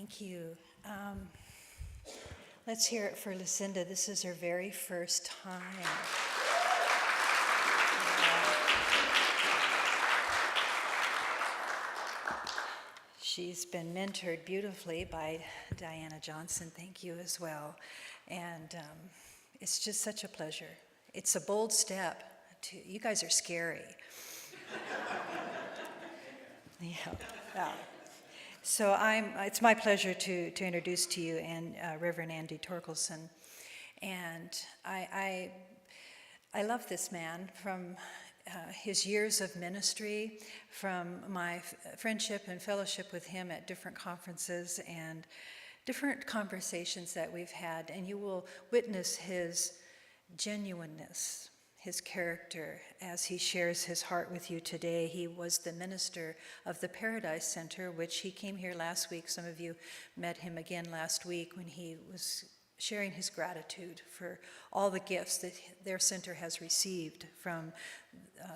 Thank you. Let's hear it for Lucinda. This is her very first time. She's been mentored beautifully by Diana Johnson. Thank you as well. And it's just such a pleasure. It's a bold step. You guys are scary. Yeah. So it's my pleasure to introduce to you Reverend Andy Torkelson. And I love this man from his years of ministry, from my friendship and fellowship with him at different conferences and different conversations that we've had. And you will witness his genuineness, his character, as he shares his heart with you today. He was the minister of the Paradise Center, which he came here last week. Some of you met him again last week when he was sharing his gratitude for all the gifts that their center has received from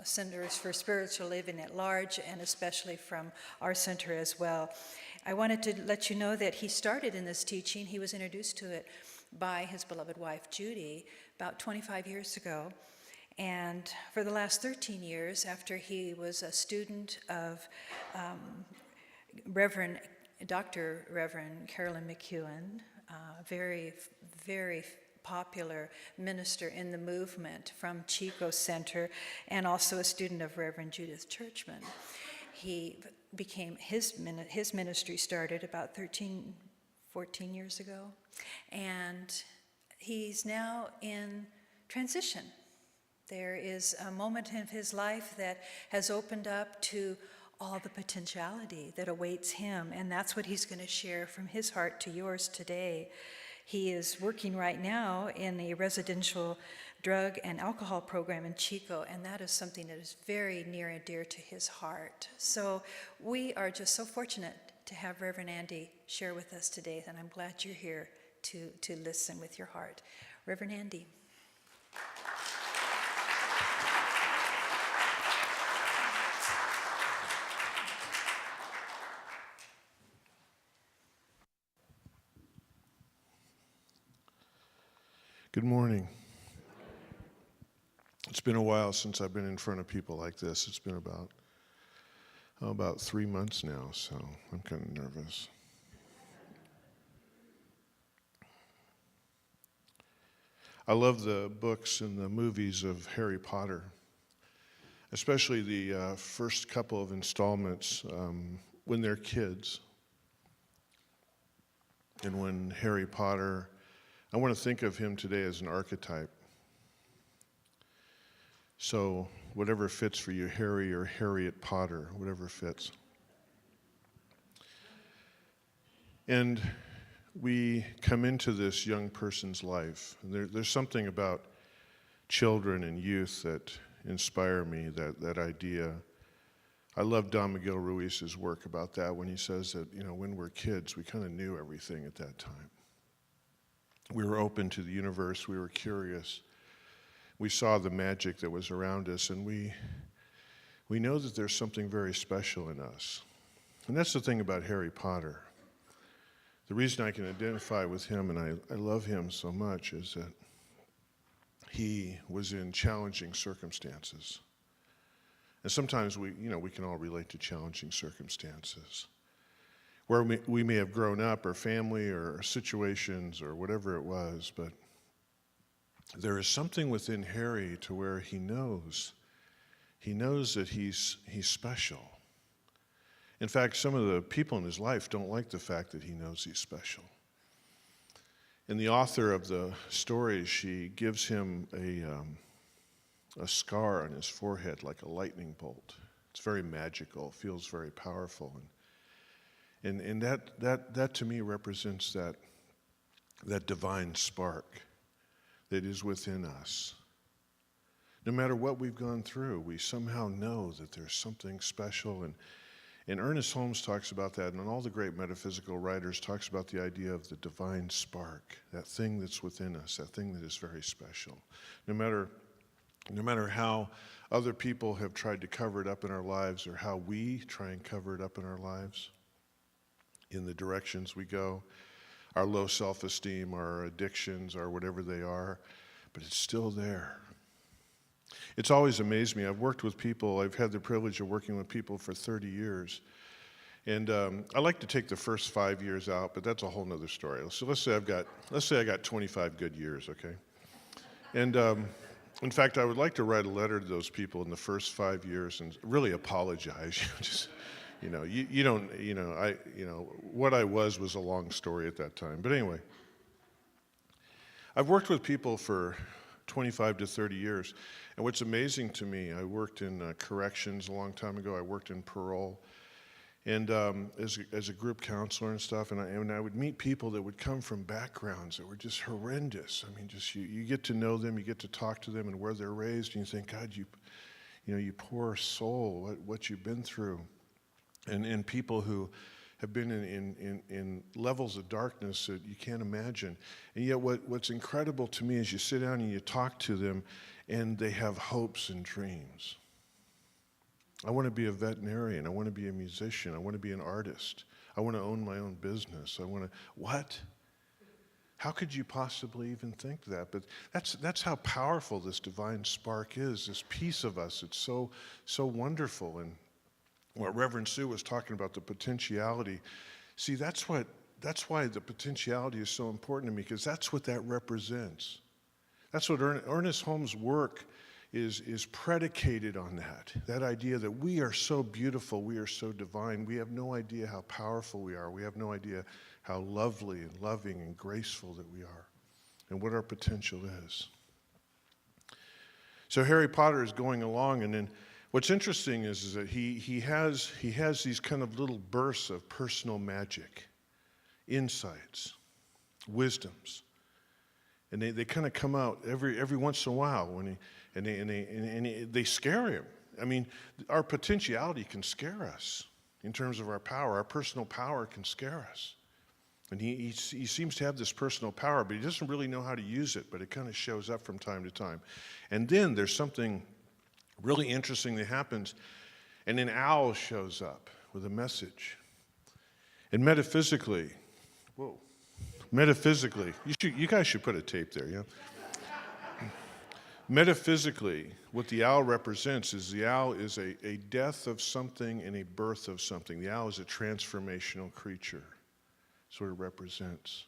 Centers for Spiritual Living at large, and especially from our center as well. I wanted to let you know that he started in this teaching. He was introduced to it by his beloved wife, Judy, about 25 years ago. And for the last 13 years, after he was a student of Dr. Reverend Carolyn McEwen, very, very popular minister in the movement from Chico Center, and also a student of Reverend Judith Churchman. He became, his ministry started about 14 years ago, and he's now in transition. There is a moment in his life that has opened up to all the potentiality that awaits him, and that's what he's going to share from his heart to yours today. He is working right now in a residential drug and alcohol program in Chico, and that is something that is very near and dear to his heart. So we are just so fortunate to have Reverend Andy share with us today, and I'm glad you're here to listen with your heart. Reverend Andy. Good morning. It's been a while since I've been in front of people like this. It's been about 3 months now, so I'm kind of nervous. I love the books and the movies of Harry Potter, especially the first couple of installments when they're kids. And when Harry Potter, I want to think of him today as an archetype. So whatever fits for you, Harry or Harriet Potter, whatever fits. And we come into this young person's life, and there's something about children and youth that inspire me, that idea. I love Don Miguel Ruiz's work about that when he says that, when we're kids, we kind of knew everything at that time. We were open to the universe, we were curious. We saw the magic that was around us, and we know that there's something very special in us. And that's the thing about Harry Potter. The reason I can identify with him, and I love him so much, is that he was in challenging circumstances. And sometimes we can all relate to challenging circumstances, where we may have grown up, or family, or situations, or whatever it was, but there is something within Harry to where he knows that he's special. In fact, some of the people in his life don't like the fact that he knows he's special. And the author of the story, she gives him a scar on his forehead like a lightning bolt. It's very magical, feels very powerful. And that to me represents that divine spark that is within us. No matter what we've gone through, we somehow know that there's something special. And Ernest Holmes talks about that, and all the great metaphysical writers talks about the idea of the divine spark, that thing that's within us, that thing that is very special. No matter how other people have tried to cover it up in our lives, or how we try and cover it up in our lives, in the directions we go, our low self-esteem, our addictions, our whatever they are, but it's still there. It's always amazed me. I've worked with people, I've had the privilege of working with people for 30 years. And I like to take the first 5 years out, but that's a whole nother story. So let's say I got 25 good years, okay? And in fact, I would like to write a letter to those people in the first 5 years and really apologize. Just, you don't, what I was a long story at that time. But anyway, I've worked with people for 25 to 30 years. And what's amazing to me, I worked in corrections a long time ago. I worked in parole. And as a group counselor and stuff, and I would meet people that would come from backgrounds that were just horrendous. I mean, just you get to know them, you get to talk to them and where they're raised, and you think, God, you poor soul, what you've been through. And people who have been in levels of darkness that you can't imagine. And yet what's incredible to me is you sit down and you talk to them, and they have hopes and dreams. I want to be a veterinarian. I want to be a musician. I want to be an artist. I want to own my own business. What? How could you possibly even think that? But that's how powerful this divine spark is, this piece of us. It's so wonderful. And what Reverend Sue was talking about, the potentiality. See, that's why the potentiality is so important to me, because that's what that represents. That's what Ernest Holmes' work is predicated on, that idea that we are so beautiful, we are so divine, we have no idea how powerful we are, we have no idea how lovely and loving and graceful that we are, and what our potential is. So Harry Potter is going along, and then what's interesting is that he has these kind of little bursts of personal magic, insights, wisdoms, and they kind of come out every once in a while when they scare him. I mean, our potentiality can scare us in terms of our power. Our personal power can scare us. And he seems to have this personal power, but he doesn't really know how to use it, but it kind of shows up from time to time. And then there's something really interesting that happens, and an owl shows up with a message. And metaphysically, you guys should put a tape there, yeah? Metaphysically, what the owl represents is the owl is a death of something and a birth of something. The owl is a transformational creature. That's what it represents.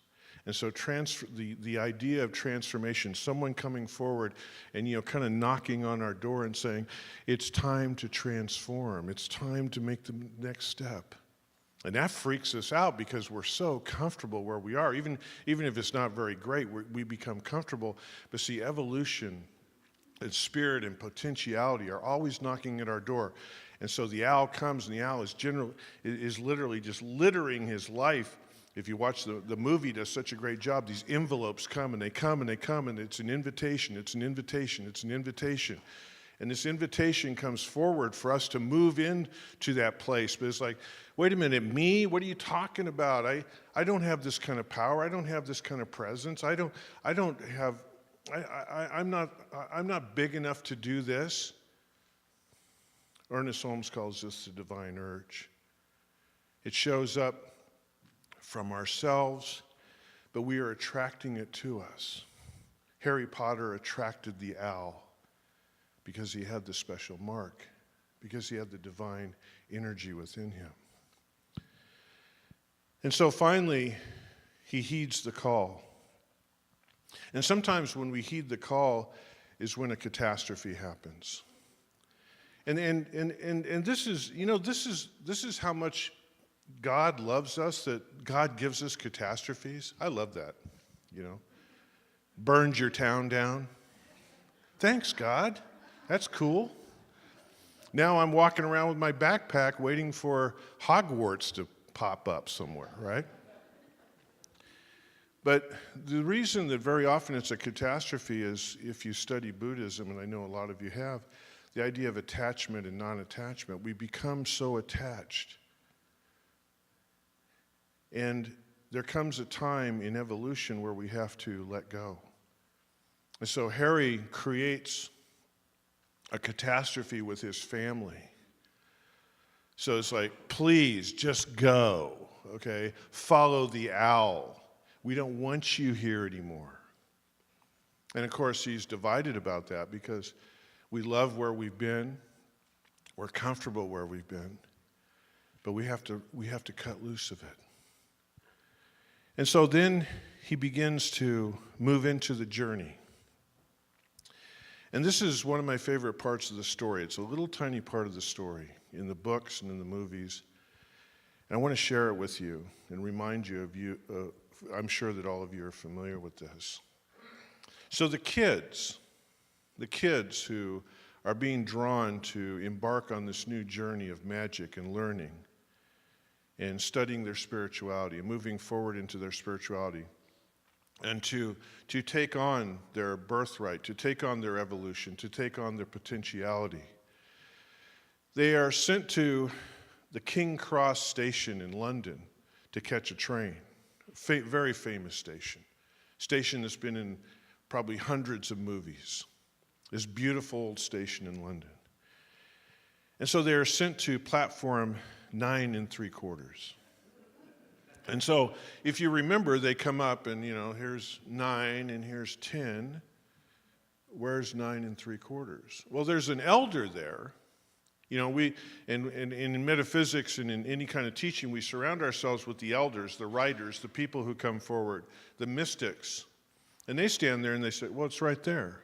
And so the idea of transformation, someone coming forward and kind of knocking on our door and saying, it's time to transform. It's time to make the next step. And that freaks us out because we're so comfortable where we are. Even if it's not very great, we become comfortable. But see, evolution and spirit and potentiality are always knocking at our door. And so the owl comes, and the owl is literally just littering his life. If you watch the movie, does such a great job. These envelopes come, and they come, and they come, and it's an invitation, it's an invitation, it's an invitation. And this invitation comes forward for us to move into that place. But it's like, wait a minute, me? What are you talking about? I don't have this kind of power. I don't have this kind of presence. I'm not big enough to do this. Ernest Holmes calls this the divine urge. It shows up from ourselves, but we are attracting it to us. Harry Potter attracted the owl because he had the special mark, because he had the divine energy within him. And so finally, he heeds the call. And sometimes when we heed the call is when a catastrophe happens. And this is how much God loves us, that God gives us catastrophes. I love that, Burns your town down. Thanks, God. That's cool. Now I'm walking around with my backpack waiting for Hogwarts to pop up somewhere, right? But the reason that very often it's a catastrophe is, if you study Buddhism, and I know a lot of you have, the idea of attachment and non-attachment. We become so attached. And there comes a time in evolution where we have to let go. And so Harry creates a catastrophe with his family. So it's like, please, just go. okay? Follow the owl. We don't want you here anymore. And of course, he's divided about that because we love where we've been. We're comfortable where we've been. But we have to cut loose of it. And so then he begins to move into the journey. And this is one of my favorite parts of the story. It's a little tiny part of the story in the books and in the movies. And I want to share it with you and remind you of you. I'm sure that all of you are familiar with this. So the kids who are being drawn to embark on this new journey of magic and learning and studying their spirituality and moving forward into their spirituality and to take on their birthright, to take on their evolution, to take on their potentiality. They are sent to the King Cross station in London to catch a train, very famous station that's been in probably hundreds of movies, this beautiful old station in London. And so they are sent to platform 9 3/4. And so if you remember, they come up and, here's 9 and here's 10. Where's 9 3/4? Well, there's an elder there. In metaphysics and in any kind of teaching, we surround ourselves with the elders, the writers, the people who come forward, the mystics. And they stand there and they say, well, it's right there.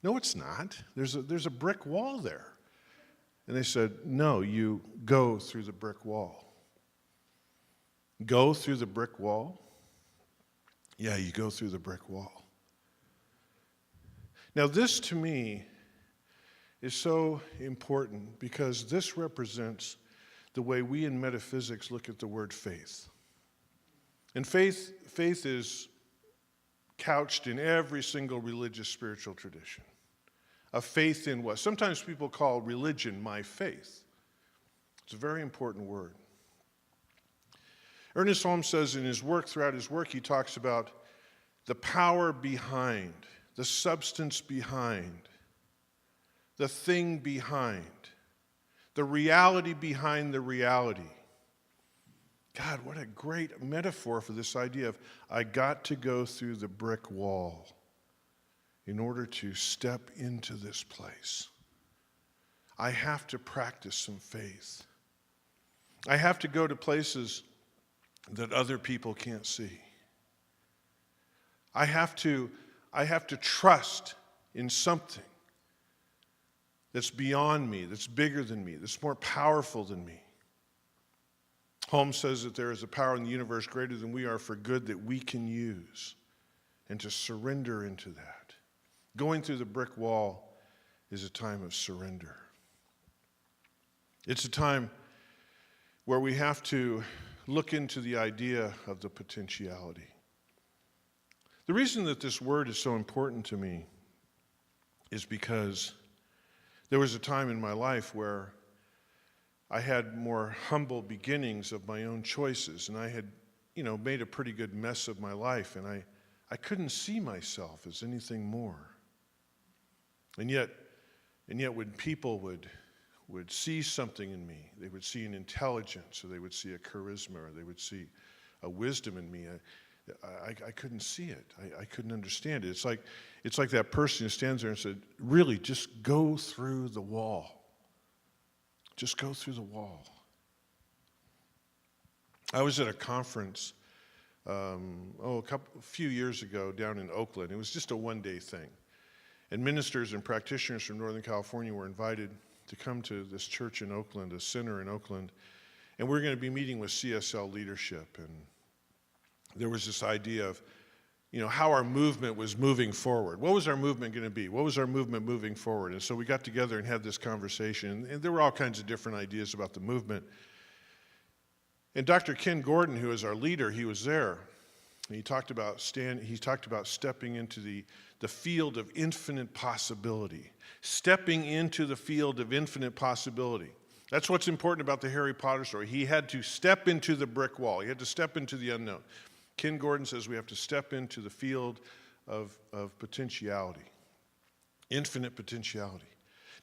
No, it's not. There's a brick wall there. And they said, no, you go through the brick wall. Go through the brick wall? Yeah, you go through the brick wall. Now, this to me is so important because this represents the way we in metaphysics look at the word faith. And faith is couched in every single religious spiritual tradition. A faith in what? Sometimes people call religion my faith. It's a very important word. Ernest Holmes says in his work, throughout his work, he talks about the power behind, the substance behind, the thing behind, the reality behind the reality. God, what a great metaphor for this idea of I got to go through the brick wall in order to step into this place. I have to practice some faith. I have to go to places that other people can't see. I have to trust in something that's beyond me, that's bigger than me, that's more powerful than me. Holmes says that there is a power in the universe greater than we are for good that we can use, and to surrender into that. Going through the brick wall is a time of surrender. It's a time where we have to look into the idea of the potentiality. The reason that this word is so important to me is because there was a time in my life where I had more humble beginnings of my own choices, and I had, made a pretty good mess of my life, and I couldn't see myself as anything more. And yet when people would see something in me, they would see an intelligence, or they would see a charisma, or they would see a wisdom in me. I couldn't see it. I couldn't understand it. It's like that person who stands there and said, really, just go through the wall. Just go through the wall. I was at a conference a few years ago down in Oakland. It was just a one-day thing. And ministers and practitioners from Northern California were invited to come to this church in Oakland, a center in Oakland. And we're going to be meeting with CSL leadership. And there was this idea of, how our movement was moving forward. What was our movement going to be? What was our movement moving forward? And so we got together and had this conversation. And there were all kinds of different ideas about the movement. And Dr. Ken Gordon, who is our leader, he was there. And he talked about stepping into the field of infinite possibility. Stepping into the field of infinite possibility. That's what's important about the Harry Potter story. He had to step into the brick wall. He had to step into the unknown. Ken Gordon says we have to step into the field of potentiality. Infinite potentiality.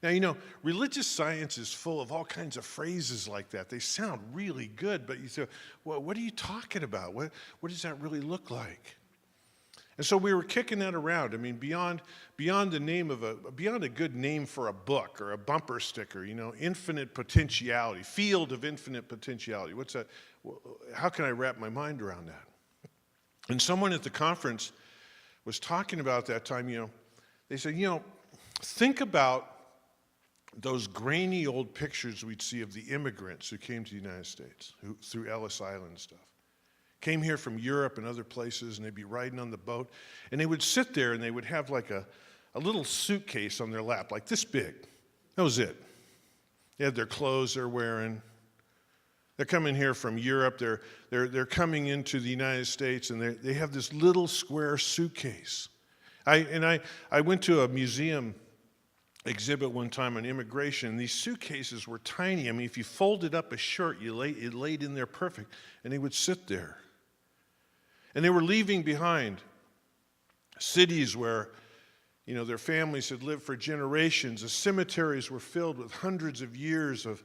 Now, religious science is full of all kinds of phrases like that. They sound really good, but you say, well, what are you talking about? What does that really look like? And so we were kicking that around. I mean, beyond beyond a good name for a book or a bumper sticker, infinite potentiality, field of infinite potentiality. What's that? How can I wrap my mind around that? And someone at the conference was talking about that time, they said, think about those grainy old pictures we'd see of the immigrants who came to the United States, through Ellis Island and stuff. Came here from Europe and other places, and they'd be riding on the boat, and they would sit there, and they would have like a little suitcase on their lap, like this big. That was it. They had their clothes they're wearing. They're coming here from Europe. They're coming into the United States, and they have this little square suitcase. I went to a museum exhibit one time on immigration, and these suitcases were tiny. I mean, if you folded up a shirt, it laid in there perfect, and they would sit there. And they were leaving behind cities where, their families had lived for generations. The cemeteries were filled with hundreds of years of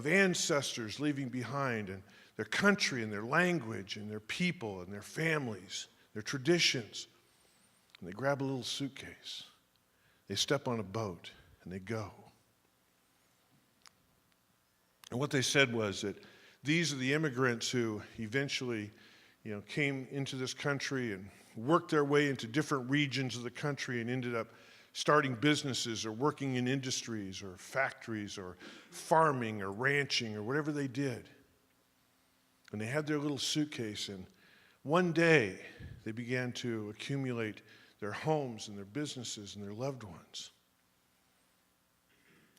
ancestors leaving behind, and their country and their language and their people and their families, their traditions. And they grab a little suitcase. They step on a boat, and they go. And what they said was that these are the immigrants who eventually came into this country and worked their way into different regions of the country and ended up starting businesses or working in industries or factories or farming or ranching or whatever they did. And they had their little suitcase, and one day they began to accumulate their homes and their businesses and their loved ones.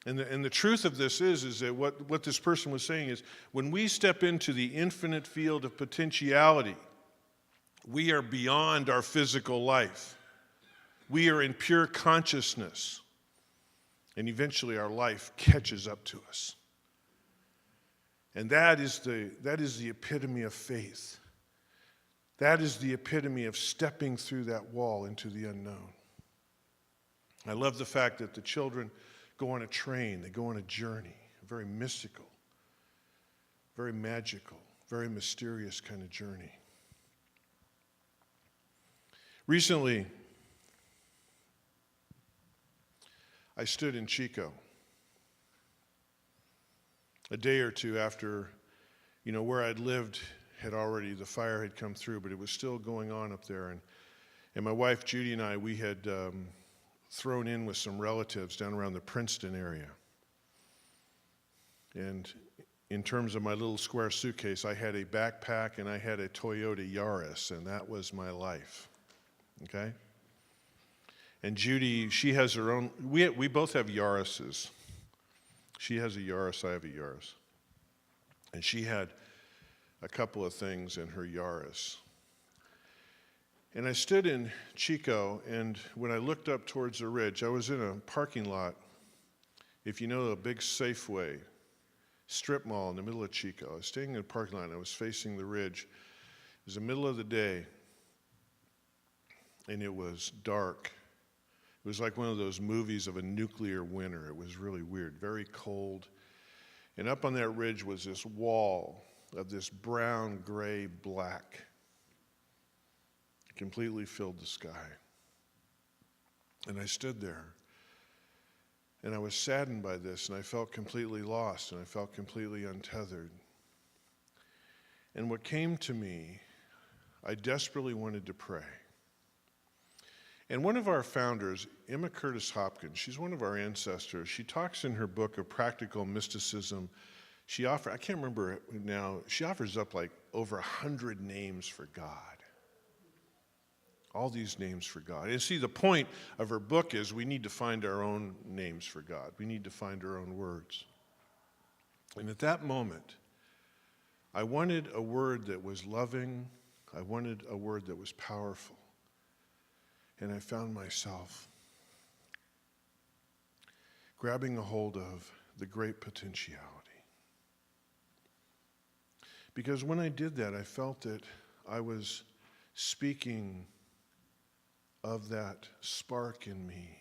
And the truth of this is that what this person was saying is, when we step into the infinite field of potentiality, we are beyond our physical life. We are in pure consciousness. And eventually our life catches up to us. And that is the epitome of faith. That is the epitome of stepping through that wall into the unknown. I love the fact that the children go on a train, they go on a journey, a very mystical, very magical, very mysterious kind of journey. Recently, I stood in Chico a day or two after, where I'd lived the fire had come through, but it was still going on up there. And my wife, Judy, and I, we had thrown in with some relatives down around the Princeton area. And in terms of my little square suitcase, I had a backpack and I had a Toyota Yaris, and that was my life. Okay? And Judy, she has her own, we both have Yarises. She has a Yaris, I have a Yaris. And she had a couple of things in her Yaris. And I stood in Chico, and when I looked up towards the ridge, I was in a parking lot, if you know a big Safeway strip mall in the middle of Chico. I was staying in a parking lot, and I was facing the ridge. It was the middle of the day, and it was dark. It was like one of those movies of a nuclear winter. It was really weird, very cold. And up on that ridge was this wall of this brown, gray, black. It completely filled the sky. And I stood there. And I was saddened by this, and I felt completely lost, and I felt completely untethered. And what came to me, I desperately wanted to pray. And one of our founders, Emma Curtis Hopkins, she's one of our ancestors. She talks in her book of Practical Mysticism. I can't remember it now, she offers up like over 100 names for God. All these names for God. And see, the point of her book is we need to find our own names for God. We need to find our own words. And at that moment, I wanted a word that was loving. I wanted a word that was powerful. And I found myself grabbing a hold of the great potentiality. Because when I did that, I felt that I was speaking of that spark in me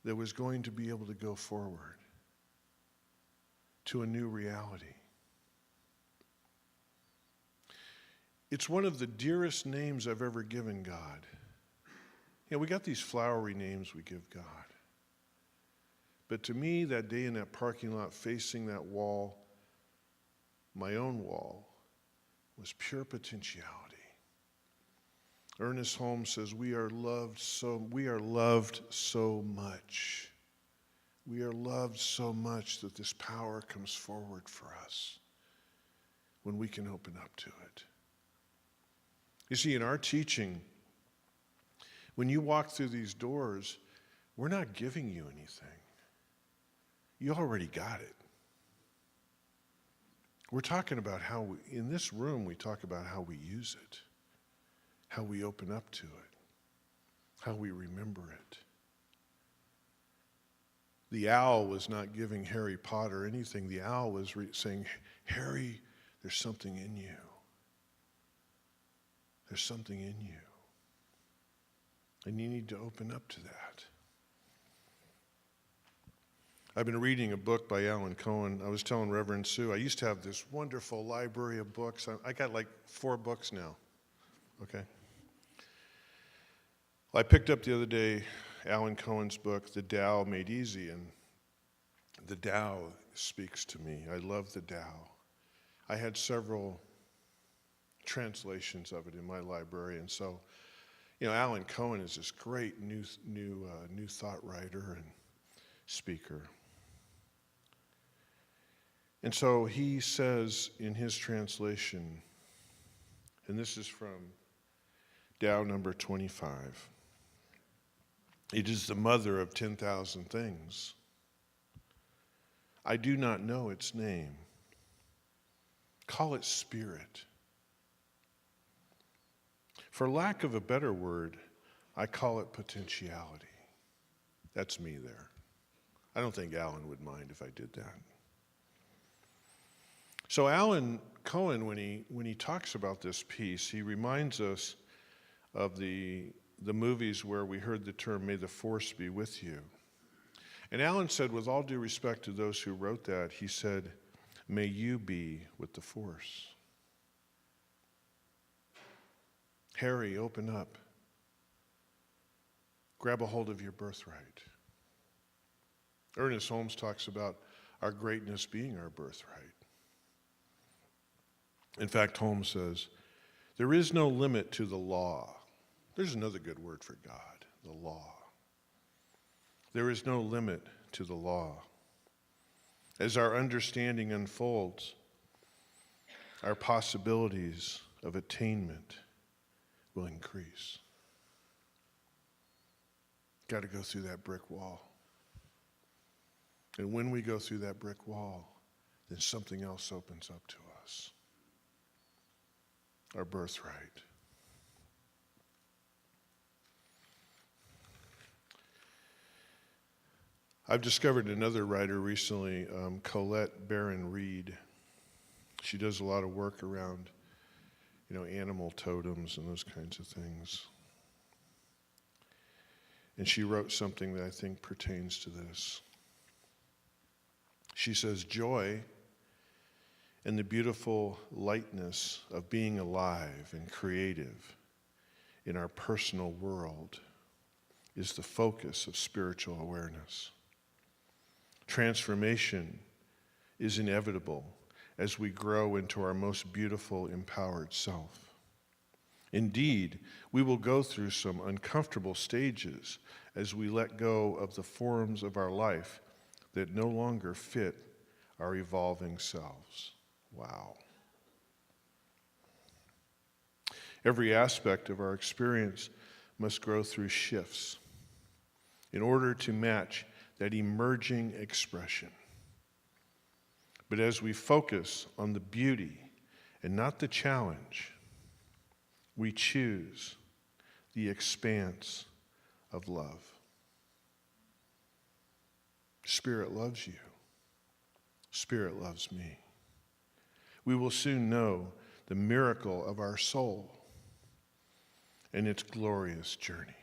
that was going to be able to go forward to a new reality. It's one of the dearest names I've ever given God. We got these flowery names we give God. But to me, that day in that parking lot facing that wall, my own wall, was pure potentiality. Ernest Holmes says, we are loved so much. We are loved so much that this power comes forward for us when we can open up to it. You see, in our teaching, when you walk through these doors, we're not giving you anything. You already got it. We're talking about how, in this room, we talk about how we use it, how we open up to it, how we remember it. The owl was not giving Harry Potter anything. The owl was saying, Harry, there's something in you. There's something in you. And you need to open up to that. I've been reading a book by Alan Cohen. I was telling Reverend Sue, I used to have this wonderful library of books. I got like 4 books now. Okay. Well, I picked up the other day Alan Cohen's book, The Tao Made Easy, and the Tao speaks to me. I love the Tao. I had several translations of it in my library, and so, Alan Cohen is this great new thought writer and speaker. And so he says in his translation, and this is from Tao number 25, it is the mother of 10,000 things. I do not know its name. Call it spirit. For lack of a better word, I call it potentiality. That's me there. I don't think Alan would mind if I did that. So Alan Cohen, when he talks about this piece, he reminds us of the movies where we heard the term, "May the Force be with you." And Alan said, with all due respect to those who wrote that, he said, "May you be with the Force." Harry, open up. Grab a hold of your birthright. Ernest Holmes talks about our greatness being our birthright. In fact, Holmes says, there is no limit to the law. There's another good word for God, the law. There is no limit to the law. As our understanding unfolds, our possibilities of attainment will increase. Got to go through that brick wall. And when we go through that brick wall, then something else opens up to us. Our birthright. I've discovered another writer recently, Colette Baron Reed. She does a lot of work around, animal totems and those kinds of things. And she wrote something that I think pertains to this. She says, joy and the beautiful lightness of being alive and creative in our personal world is the focus of spiritual awareness. Transformation is inevitable as we grow into our most beautiful, empowered self. Indeed, we will go through some uncomfortable stages as we let go of the forms of our life that no longer fit our evolving selves. Wow. Every aspect of our experience must grow through shifts in order to match that emerging expression. But as we focus on the beauty and not the challenge, we choose the expanse of love. Spirit loves you. Spirit loves me. We will soon know the miracle of our soul and its glorious journey.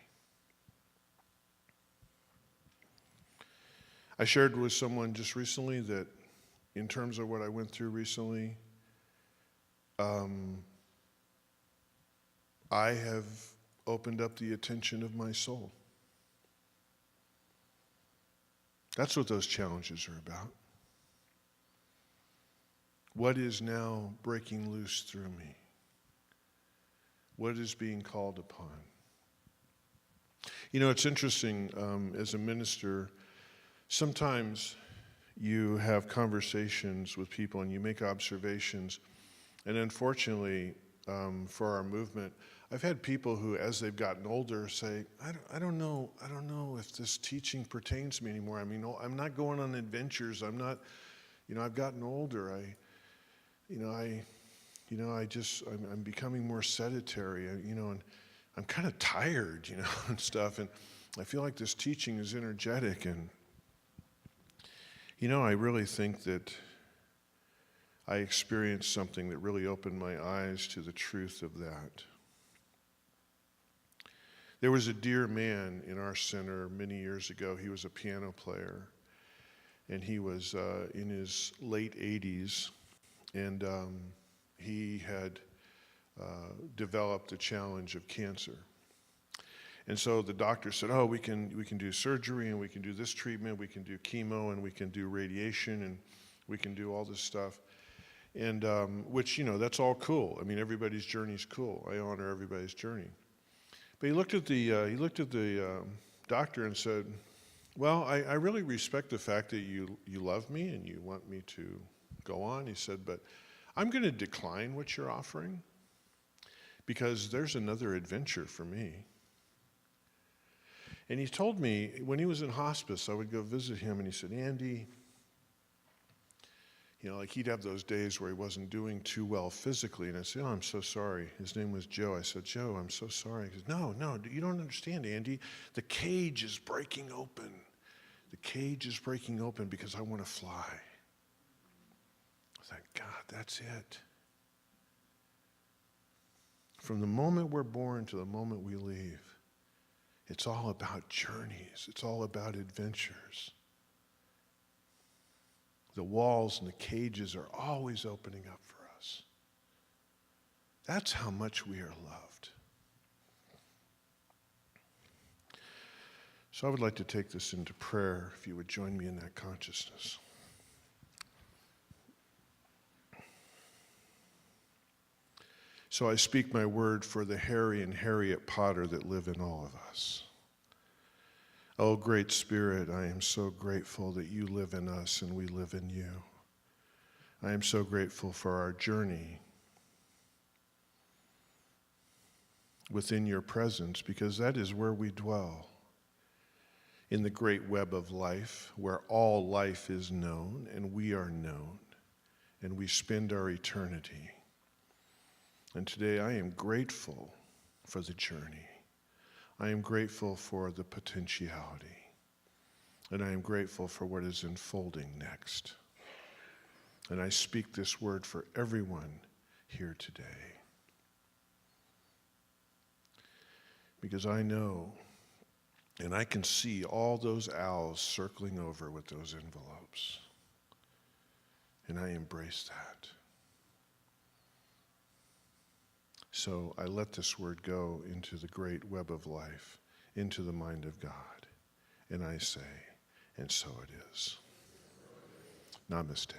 I shared with someone just recently that in terms of what I went through recently, I have opened up the attention of my soul. That's what those challenges are about. What is now breaking loose through me? What is being called upon? You know, it's interesting, as a minister, sometimes you have conversations with people and you make observations, and unfortunately, for our movement, I've had people who, as they've gotten older, say, I don't know if this teaching pertains to me anymore. I mean, I'm not going on adventures. I'm not, I've gotten older. I'm becoming more sedentary, and I'm kind of tired, and stuff. And I feel like this teaching is energetic. And, I really think that I experienced something that really opened my eyes to the truth of that. There was a dear man in our center many years ago. He was a piano player, and he was in his late 80s, and he had developed the challenge of cancer. And so the doctor said, we can do surgery, and we can do this treatment, we can do chemo, and we can do radiation, and we can do all this stuff. And which, that's all cool. I mean, everybody's journey's cool. I honor everybody's journey. But he looked at the doctor and said, well, I really respect the fact that you love me and you want me to go on. He said, but I'm going to decline what you're offering because there's another adventure for me. And he told me when he was in hospice, I would go visit him, and he said, Andy, he'd have those days where he wasn't doing too well physically. And I said, I'm so sorry. His name was Joe. I said, Joe, I'm so sorry. He said, no, you don't understand, Andy. The cage is breaking open. The cage is breaking open because I want to fly. I thought, God, that's it. From the moment we're born to the moment we leave, it's all about journeys. It's all about adventures. The walls and the cages are always opening up for us. That's how much we are loved. So I would like to take this into prayer, if you would join me in that consciousness. So I speak my word for the Harry and Harriet Potter that live in all of us. Oh, great Spirit, I am so grateful that you live in us and we live in you. I am so grateful for our journey within your presence, because that is where we dwell, in the great web of life, where all life is known and we are known, and we spend our eternity. And today I am grateful for the journey. I am grateful for the potentiality. And I am grateful for what is unfolding next. And I speak this word for everyone here today. Because I know, and I can see all those owls circling over with those envelopes. And I embrace that. So I let this word go into the great web of life, into the mind of God. And I say, and so it is. Namaste.